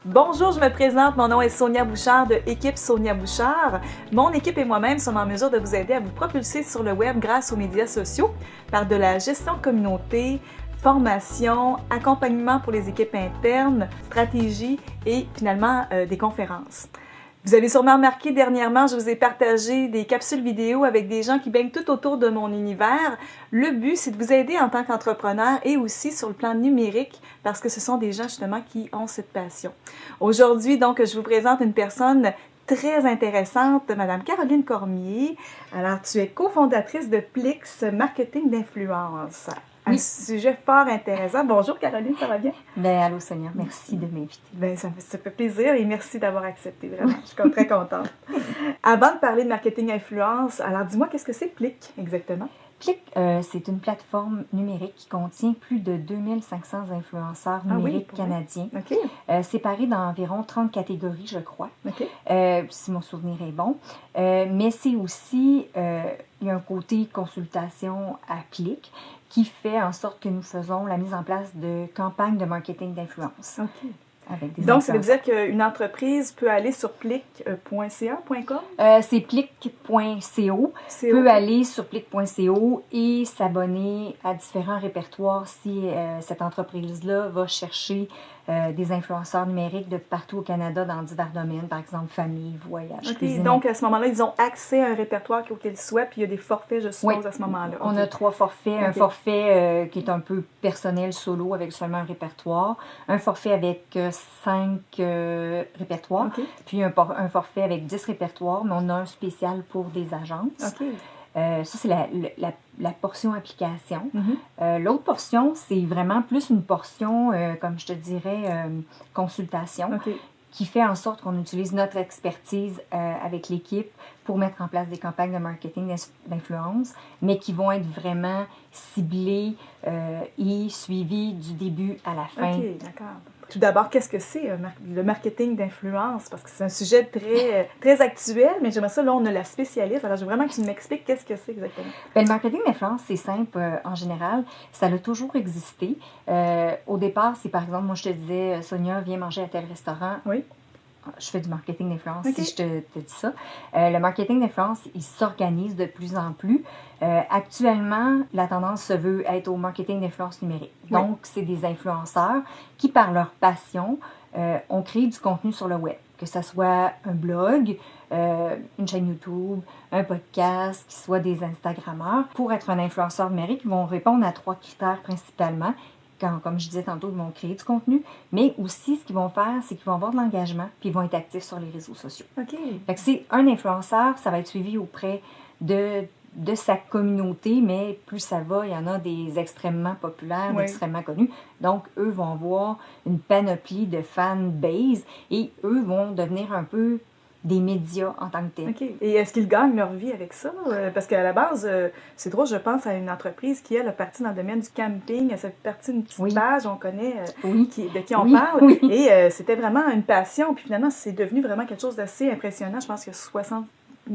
Bonjour, je me présente, mon nom est Sonia Bouchard de Équipe Sonia Bouchard. Mon équipe et moi-même sommes en mesure de vous aider à vous propulser sur le web grâce aux médias sociaux par de la gestion de communauté, formation, accompagnement pour les équipes internes, stratégie et finalement des conférences. Vous avez sûrement remarqué dernièrement, je vous ai partagé des capsules vidéo avec des gens qui baignent tout autour de mon univers. Le but, c'est de vous aider en tant qu'entrepreneur et aussi sur le plan numérique parce que ce sont des gens justement qui ont cette passion. Aujourd'hui, donc, je vous présente une personne très intéressante, Madame Caroline Cormier. Alors, tu es cofondatrice de Plix Marketing d'influence. Un sujet fort intéressant. Bonjour Caroline, ça va bien? Allô Sonia, merci de m'inviter. Ça fait plaisir et merci d'avoir accepté, vraiment. Je suis très contente. Avant de parler de marketing influence, alors dis-moi, qu'est-ce que c'est Plix exactement? Plix, c'est une plateforme numérique qui contient plus de 2500 influenceurs numériques canadiens, séparés dans environ 30 catégories, je crois, si mon souvenir est bon. Mais c'est aussi, il y a un côté consultation à Plix qui fait en sorte que nous faisons la mise en place de campagnes de marketing d'influence. Donc, ça veut dire qu'une entreprise peut aller sur plic.ca.com? C'est plic.co. Peut aller sur plic.co et s'abonner à différents répertoires si cette entreprise-là va chercher des influenceurs numériques de partout au Canada dans divers domaines, par exemple famille, voyage, cuisine. Donc, à ce moment-là, ils ont accès à un répertoire auquel ils souhaitent, puis il y a des forfaits, je suppose, à ce moment-là. On a 3 forfaits. Un forfait qui est un peu personnel, solo, avec seulement un répertoire. Un forfait avec 5 répertoires. Puis un forfait avec 10 répertoires, mais on a un spécial pour des agences. Ça, c'est la portion application. L'autre portion, c'est vraiment plus une portion, comme je te dirais, consultation, qui fait en sorte qu'on utilise notre expertise avec l'équipe pour mettre en place des campagnes de marketing d'influence, mais qui vont être vraiment ciblées et suivies du début à la fin. OK, d'accord. Tout d'abord, qu'est-ce que c'est le marketing d'influence? Parce que c'est un sujet très actuel, mais j'aimerais ça, là, on a la spécialiste. Alors, je veux vraiment que tu m'expliques qu'est-ce que c'est exactement. Le marketing d'influence, c'est simple en général. Ça a toujours existé. Au départ, c'est par exemple, moi, je te disais, Sonia, viens manger à tel restaurant. Oui. Je fais du marketing d'influence, si je te dis ça. Le marketing d'influence, il s'organise de plus en plus. Actuellement, la tendance se veut être au marketing d'influence numérique. Donc, c'est des influenceurs qui, par leur passion, ont créé du contenu sur le web. Que ce soit un blog, une chaîne YouTube, un podcast, qui soit des Instagrammeurs. Pour être un influenceur numérique, ils vont répondre à 3 critères principalement. Comme je disais tantôt, ils vont créer du contenu, mais aussi, ce qu'ils vont faire, c'est qu'ils vont avoir de l'engagement, puis ils vont être actifs sur les réseaux sociaux. Fait que c'est un influenceur, ça va être suivi auprès de sa communauté, mais plus ça va, il y en a des extrêmement populaires, extrêmement connus. Donc, eux vont avoir une panoplie de fanbase et eux vont devenir un peu des médias en tant que tels. Et est-ce qu'ils gagnent leur vie avec ça? Parce qu'à la base, c'est drôle, je pense à une entreprise qui, elle, a parti dans le domaine du camping. Elle fait partie d'une petite page, on connaît de qui on parle. Et c'était vraiment une passion. Puis finalement, c'est devenu vraiment quelque chose d'assez impressionnant. Je pense qu'il y a 70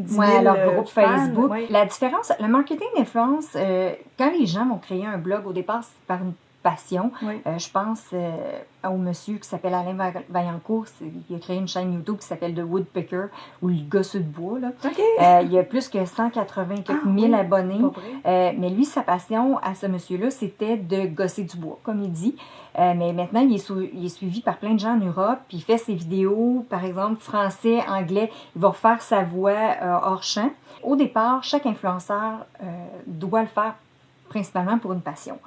000 leur groupe Facebook. Oui. La différence, le marketing d'influence, quand les gens vont créer un blog, au départ, c'est par une passion. Je pense au monsieur qui s'appelle Alain Vaillancourt. Il a créé une chaîne YouTube qui s'appelle The Woodpecker, ou le gosseux de bois. Là. Il y a plus que 180 000 abonnés. Mais lui, sa passion à ce monsieur-là, c'était de gosser du bois, comme il dit. Mais maintenant, il est suivi par plein de gens en Europe. Puis il fait ses vidéos, par exemple, français, anglais. Il va refaire sa voix hors champ. Au départ, chaque influenceur doit le faire principalement pour une passion.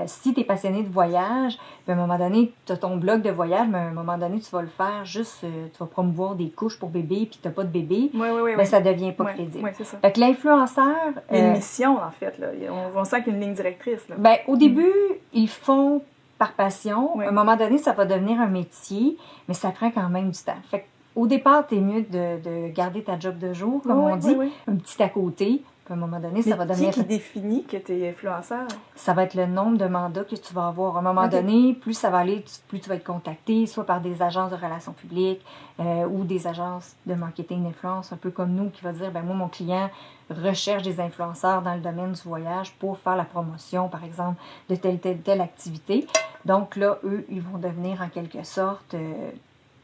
Si tu es passionné de voyage, puis à un moment donné, tu as ton blog de voyage, mais à un moment donné, tu vas le faire juste, tu vas promouvoir des couches pour bébé, puis tu n'as pas de bébé, mais ça ne devient pas crédible. C'est ça. Fait que l'influenceur... Il y a une mission, en fait. Là. On sent qu'il y a une ligne directrice. Là. Au début, ils font par passion. À un moment donné, ça va devenir un métier, mais ça prend quand même du temps. Fait au départ, tu es mieux de garder ta job de jour, comme on dit, un petit à côté. À un moment donné, ça va devenir... Qui définit que tu es influenceur? Ça va être le nombre de mandats que tu vas avoir. À un moment donné, plus ça va aller, plus tu vas être contacté, soit par des agences de relations publiques ou des agences de marketing d'influence, un peu comme nous, qui va dire, moi, mon client recherche des influenceurs dans le domaine du voyage pour faire la promotion, par exemple, de telle activité. Donc là, eux, ils vont devenir en quelque sorte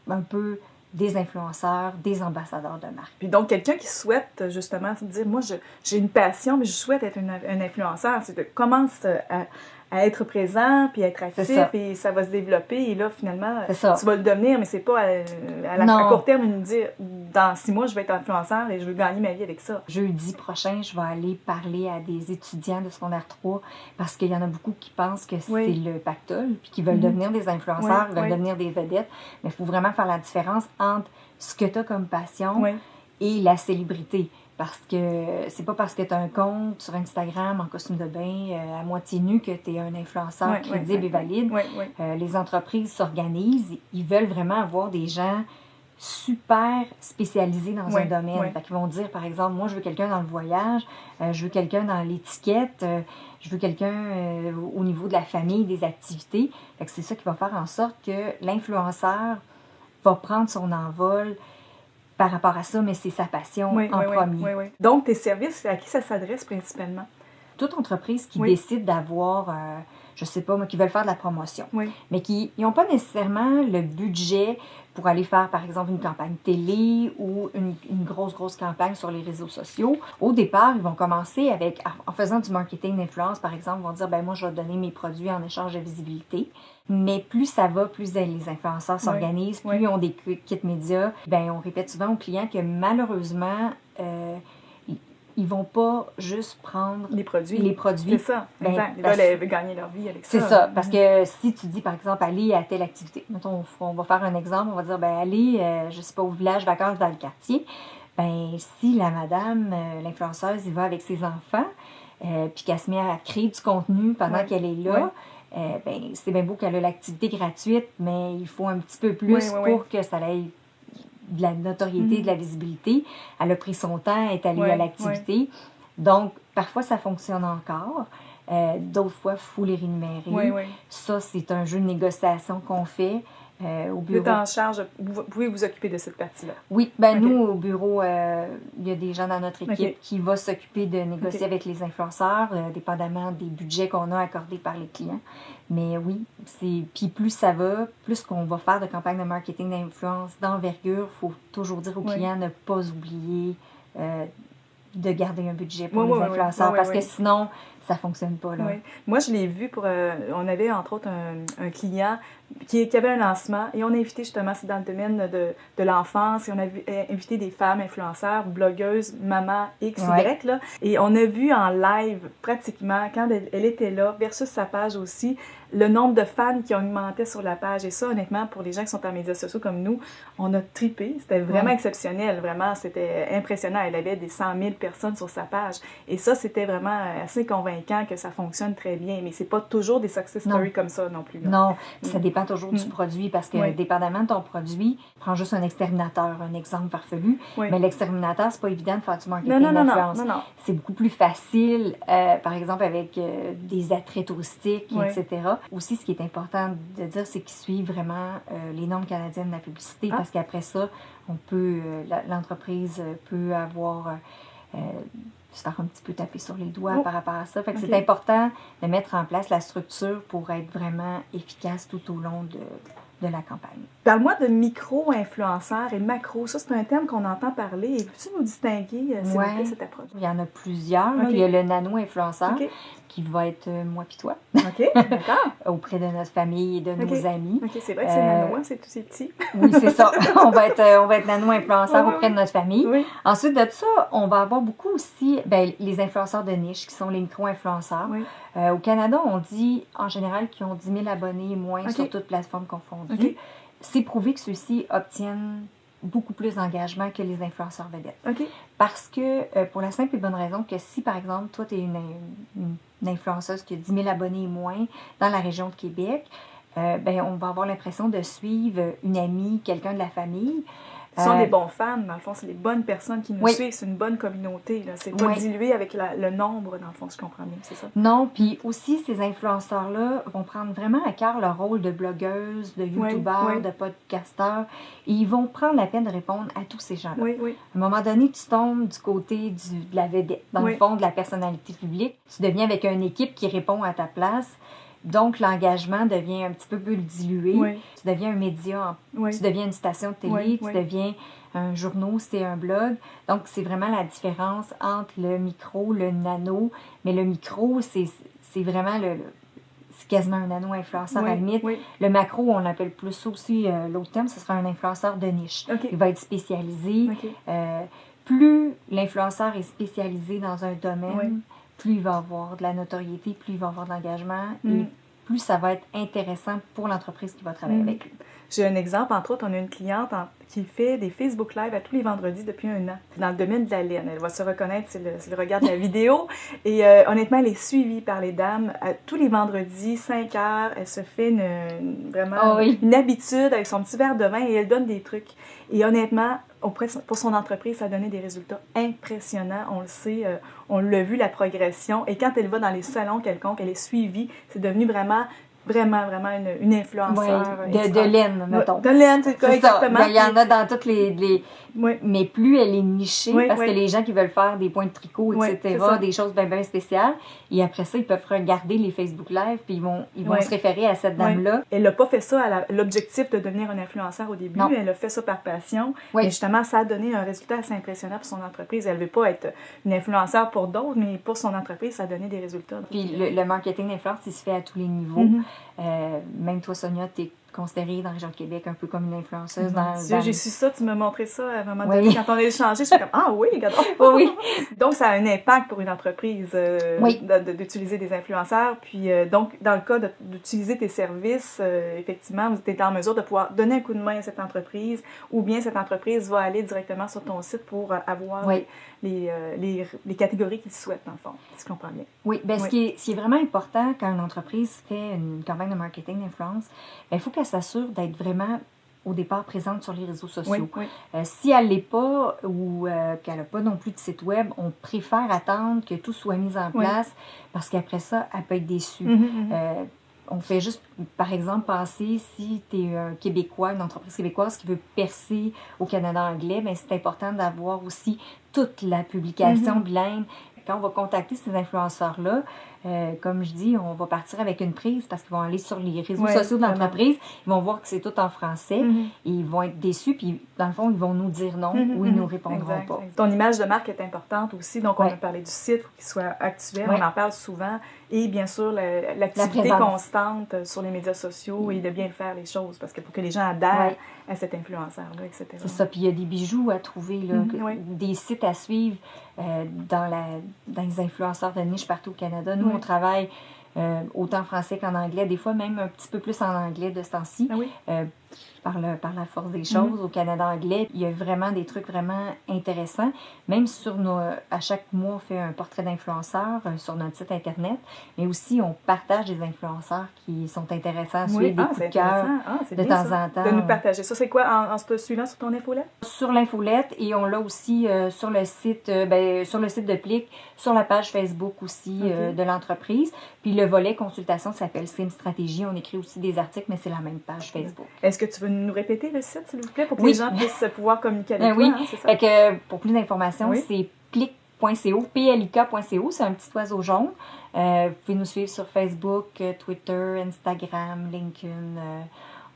un peu des influenceurs, des ambassadeurs de marque. Puis donc, quelqu'un qui souhaite justement se dire, moi, j'ai une passion, mais je souhaite être un influenceur, c'est de commence à être présent, puis à être actif, et ça va se développer, et là, finalement, tu vas le devenir, mais c'est pas à court terme, de dire, dans 6 mois, je vais être influenceur et je veux gagner ma vie avec ça. Jeudi prochain, je vais aller parler à des étudiants de secondaire 3, parce qu'il y en a beaucoup qui pensent que c'est le pactole, puis qui veulent devenir des influenceurs, veulent devenir des vedettes, mais il faut vraiment faire la différence entre ce que tu as comme passion et la célébrité. Parce que c'est pas parce que tu as un compte sur Instagram en costume de bain à moitié nu que tu es un influenceur crédible et valide. Les entreprises s'organisent, ils veulent vraiment avoir des gens super spécialisés dans un domaine. Fait qu'ils vont dire, par exemple, moi, je veux quelqu'un dans le voyage, je veux quelqu'un dans l'étiquette, je veux quelqu'un au niveau de la famille, des activités. Fait que c'est ça qui va faire en sorte que l'influenceur va prendre son envol par rapport à ça, mais c'est sa passion en premier. Donc, tes services, à qui ça s'adresse principalement? Toute entreprise qui décide d'avoir, je sais pas, mais qui veulent faire de la promotion, mais qui n'ont pas nécessairement le budget pour aller faire, par exemple, une campagne télé ou une grosse campagne sur les réseaux sociaux. Au départ, ils vont commencer en faisant du marketing d'influence, par exemple, ils vont dire, ben moi, je vais donner mes produits en échange de visibilité. Mais plus ça va, plus les influenceurs s'organisent, plus ils ont des kits médias. Ben, on répète souvent aux clients que malheureusement, ils vont pas juste prendre les produits. C'est ça, exact. Ils veulent gagner leur vie avec ça. C'est ça, parce que si tu dis, par exemple, allez à telle activité, mettons, on va faire un exemple, on va dire, ben allez, je sais pas, au village vacances dans le quartier, ben si la madame, l'influenceuse, il va avec ses enfants, puis qu'elle se met à créer du contenu pendant qu'elle est là, ben, c'est bien beau qu'elle a l'activité gratuite, mais il faut un petit peu plus pour que ça ait de la notoriété, de la visibilité. Elle a pris son temps, elle est allée à l'activité. Donc, parfois, ça fonctionne encore. D'autres fois, il faut les rémunérer. Ça, c'est un jeu de négociation qu'on fait au bureau. Vous êtes en charge, vous pouvez vous occuper de cette partie-là? Oui, nous, au bureau, il y a des gens dans notre équipe qui vont s'occuper de négocier avec les influenceurs, dépendamment des budgets qu'on a accordés par les clients. Mais oui, puis plus ça va, plus qu'on va faire de campagnes de marketing d'influence d'envergure, il faut toujours dire aux clients de ne pas oublier de garder un budget pour les influenceurs, parce que sinon, ça ne fonctionne pas. Là. Moi, je l'ai vu on avait entre autres un client qui avait un lancement, et on a invité justement, c'est dans le domaine de l'enfance, et on a invité des femmes influenceurs, blogueuses, maman X, Y, là, et on a vu en live pratiquement, quand elle était là, versus sa page aussi, le nombre de fans qui augmentait sur la page. Et ça, honnêtement, pour les gens qui sont en médias sociaux comme nous, on a trippé. C'était vraiment exceptionnel. Vraiment, c'était impressionnant. Elle avait des 100 000 personnes sur sa page. Et ça, c'était vraiment assez convaincant que ça fonctionne très bien. Mais c'est pas toujours des success stories comme ça non plus. Là. Non, ça dépend toujours du produit, parce que dépendamment de ton produit, prends juste un exterminateur, un exemple farfelu, mais l'exterminateur, c'est pas évident de faire du marketing d'influence. Non. C'est beaucoup plus facile, par exemple, avec des attraits touristiques, etc. Aussi, ce qui est important de dire, c'est qu'ils suivent vraiment les normes canadiennes de la publicité, parce qu'après ça, l'entreprise peut avoir se faire un petit peu taper sur les doigts par rapport à ça. Fait que c'est important de mettre en place la structure pour être vraiment efficace tout au long de la campagne. Parle-moi de micro-influenceurs et macro. Ça, c'est un terme qu'on entend parler. Et peux-tu nous distinguer, s'il vous plaît, cette approche? Il y en a plusieurs. Il y a le nano-influenceur qui va être moi puis toi. D'accord. Auprès de notre famille et de nos amis. C'est vrai que c'est nano, c'est tout petit. Oui, c'est ça. On va être nano-influenceur auprès de notre famille. Ensuite de ça, on va avoir beaucoup aussi les influenceurs de niche, qui sont les micro-influenceurs. Au Canada, on dit en général qu'ils ont 10 000 abonnés et moins sur toutes plateformes confondues. C'est prouvé que ceux-ci obtiennent beaucoup plus d'engagement que les influenceurs vedettes. Parce que, pour la simple et bonne raison que si, par exemple, toi, tu es une influenceuse qui a 10 000 abonnés et moins dans la région de Québec, on va avoir l'impression de suivre une amie, quelqu'un de la famille. Ce sont des bons fans, dans le fond, c'est les bonnes personnes qui nous suivent, c'est une bonne communauté. Là. C'est pas dilué avec le nombre, dans le fond, je comprends bien, c'est ça? Non, puis aussi, ces influenceurs-là vont prendre vraiment à cœur leur rôle de blogueuse, de youtubeur, de podcasteur, et ils vont prendre la peine de répondre à tous ces gens-là. À un moment donné, tu tombes du côté de la vedette, dans le fond, de la personnalité publique. Tu deviens avec une équipe qui répond à ta place. Donc, l'engagement devient un petit peu plus dilué. Oui. Tu deviens un média, tu deviens une station de télé, tu deviens un journal, c'est un blog. Donc, c'est vraiment la différence entre le micro, le nano. Mais le micro, c'est vraiment c'est quasiment un nano-influenceur à la limite. Oui. Le macro, on l'appelle plus aussi, l'autre terme, ce sera un influenceur de niche. Okay. Il va être spécialisé. Okay. Plus l'influenceur est spécialisé dans un domaine, plus il va avoir de la notoriété, plus il va avoir de l'engagement et plus ça va être intéressant pour l'entreprise qui va travailler avec lui. J'ai un exemple, entre autres, on a une cliente qui fait des Facebook Live à tous les vendredis depuis 1 an, dans le domaine de la laine. Elle va se reconnaître si elle regarde la vidéo. Et honnêtement, elle est suivie par les dames tous les vendredis, 5 heures. Elle se fait une habitude avec son petit verre de vin et elle donne des trucs. Et honnêtement, pour son entreprise, ça a donné des résultats impressionnants. On le sait, on l'a vu, la progression. Et quand elle va dans les salons quelconques, elle est suivie. C'est devenu vraiment une influenceur. Oui, de laine, mettons. De laine, c'est quoi, exactement. Il y en a dans toutes les... Mais plus elle est nichée, parce que les gens qui veulent faire des points de tricot, etc., des choses bien spéciales, et après ça, ils peuvent regarder les Facebook Live, puis ils vont se référer à cette dame-là. Elle n'a pas fait ça à l'objectif de devenir un influenceur au début. Non. Elle a fait ça par passion. Et justement, ça a donné un résultat assez impressionnant pour son entreprise. Elle ne veut pas être une influenceur pour d'autres, mais pour son entreprise, ça a donné des résultats. Puis le marketing d'influence, il se fait à tous les niveaux. Même toi, Sonia, tu es considérée dans la région de Québec un peu comme une influenceuse. J'ai su ça, tu m'as montré ça à un moment donné. Quand on a échangé, je suis comme « Ah oui, regarde! » Oui. Donc, ça a un impact pour une entreprise d'utiliser des influenceurs. Puis, donc, dans le cas d'utiliser tes services, effectivement, tu es en mesure de pouvoir donner un coup de main à cette entreprise ou bien cette entreprise va aller directement sur ton site pour avoir les catégories qu'ils souhaitent, dans le fond. Si je comprends bien. Oui, bien, ce qui est vraiment important quand une entreprise fait une campagne de marketing d'influence, il faut qu'elle s'assure d'être vraiment, au départ, présente sur les réseaux sociaux. Si elle ne l'est pas ou qu'elle n'a pas non plus de site web, on préfère attendre que tout soit mis en place parce qu'après ça, elle peut être déçue. On fait juste, par exemple, penser si tu es un Québécois, une entreprise québécoise qui veut percer au Canada anglais, bien, c'est important d'avoir aussi toute la publication bilingue. Quand on va contacter ces influenceurs-là, comme je dis, on va partir avec une prise parce qu'ils vont aller sur les réseaux sociaux de l'entreprise, ils vont voir que c'est tout en français et ils vont être déçus, puis dans le fond, ils vont nous dire non ou ils nous répondront pas. Ton image de marque est importante aussi, donc on a parlé du site, il faut qu'il soit actuel, on en parle souvent, et bien sûr, l'activité constante sur les médias sociaux et de bien faire les choses, parce que pour que les gens adhèrent à cet influenceur-là, etc. C'est ça, puis il y a des bijoux à trouver, là, des sites à suivre dans les influenceurs de niche partout au Canada. Nous, on travaille autant en français qu'en anglais, des fois même un petit peu plus en anglais de ce temps-ci. Par la force des choses, au Canada anglais, il y a vraiment des trucs vraiment intéressants. Même à chaque mois, on fait un portrait d'influenceurs sur notre site Internet, mais aussi on partage des influenceurs qui sont intéressants à suivre, des coups de cœur de temps en temps. De nous partager. Ça, c'est quoi en te suivant sur ton infolette? Sur l'infolette, et on l'a aussi sur le site de Plic, sur la page Facebook aussi de l'entreprise. Puis le volet consultation s'appelle Sim Stratégie. On écrit aussi des articles, mais c'est la même page Facebook. Est-ce que tu veux nous répéter le site, s'il vous plaît, pour que les gens puissent pouvoir communiquer avec toi? Oui, c'est ça? Fait que, pour plus d'informations, c'est plic.co, plik.co, c'est un petit oiseau jaune. Vous pouvez nous suivre sur Facebook, Twitter, Instagram, LinkedIn.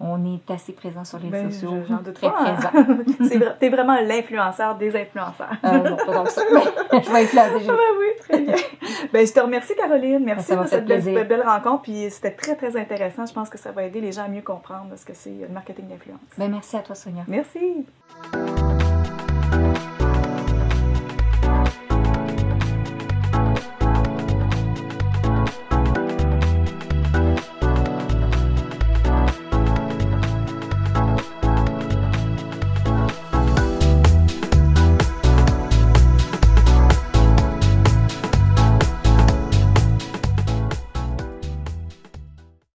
On est assez présent sur les réseaux sociaux. J'en doute très pas. présent. T'es vraiment l'influenceur des influenceurs. Non, pas comme ça. Je vais influencer. Oui, très bien. Je te remercie, Caroline. Merci pour cette belle rencontre. Puis c'était très, très intéressant. Je pense que ça va aider les gens à mieux comprendre ce que c'est le marketing d'influence. Merci à toi, Sonia. Merci.